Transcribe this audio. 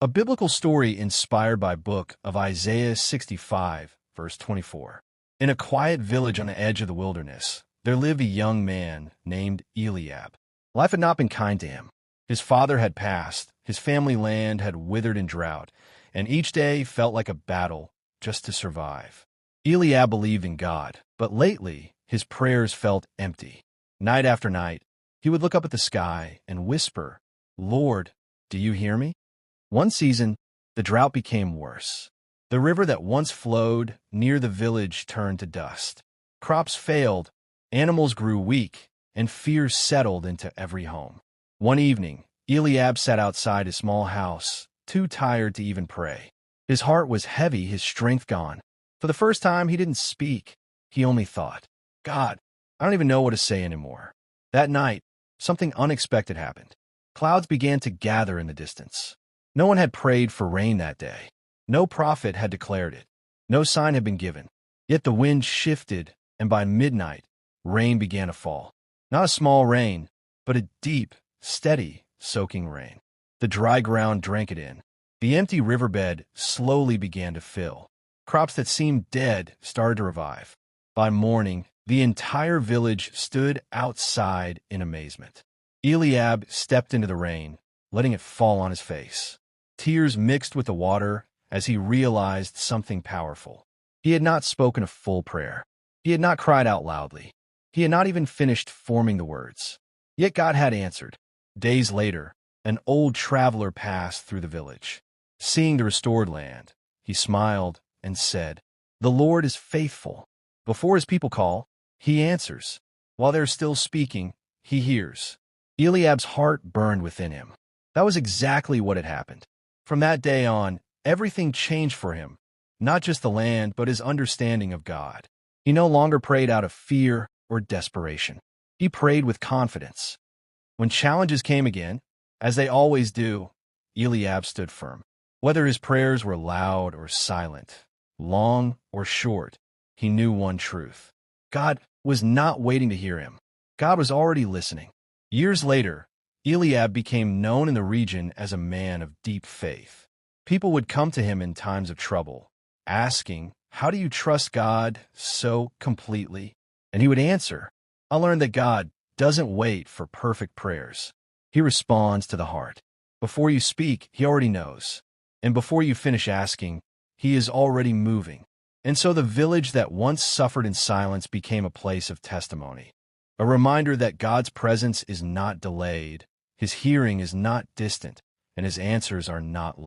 A biblical story inspired by book of Isaiah 65, verse 24. In a quiet village on the edge of the wilderness, there lived a young man named Eliab. Life had not been kind to him. His father had passed, his family land had withered in drought, and each day felt like a battle just to survive. Eliab believed in God, but lately his prayers felt empty. Night after night, he would look up at the sky and whisper, "Lord, do you hear me?" One season, the drought became worse. The river that once flowed near the village turned to dust. Crops failed, animals grew weak, and fear settled into every home. One evening, Eliab sat outside his small house, too tired to even pray. His heart was heavy, his strength gone. For the first time, he didn't speak. He only thought, "God, I don't even know what to say anymore." That night, something unexpected happened. Clouds began to gather in the distance. No one had prayed for rain that day. No prophet had declared it. No sign had been given. Yet the wind shifted, and by midnight, rain began to fall. Not a small rain, but a deep, steady, soaking rain. The dry ground drank it in. The empty riverbed slowly began to fill. Crops that seemed dead started to revive. By morning, the entire village stood outside in amazement. Eliab stepped into the rain, letting it fall on his face. Tears mixed with the water as he realized something powerful. He had not spoken a full prayer. He had not cried out loudly. He had not even finished forming the words. Yet God had answered. Days later, an old traveler passed through the village. Seeing the restored land, he smiled and said, "The Lord is faithful. Before his people call, he answers. While they're still speaking, he hears." Eliab's heart burned within him. That was exactly what had happened. From that day on, everything changed for him, not just the land, but his understanding of God. He no longer prayed out of fear or desperation. He prayed with confidence. When challenges came again, as they always do, Eliab stood firm. Whether his prayers were loud or silent, long or short, he knew one truth. God was not waiting to hear him. God was already listening. Years later, Eliab became known in the region as a man of deep faith. People would come to him in times of trouble, asking, "How do you trust God so completely?" And he would answer, "I learned that God doesn't wait for perfect prayers. He responds to the heart. Before you speak, he already knows. And before you finish asking, he is already moving." And so the village that once suffered in silence became a place of testimony. A reminder that God's presence is not delayed, his hearing is not distant, and his answers are not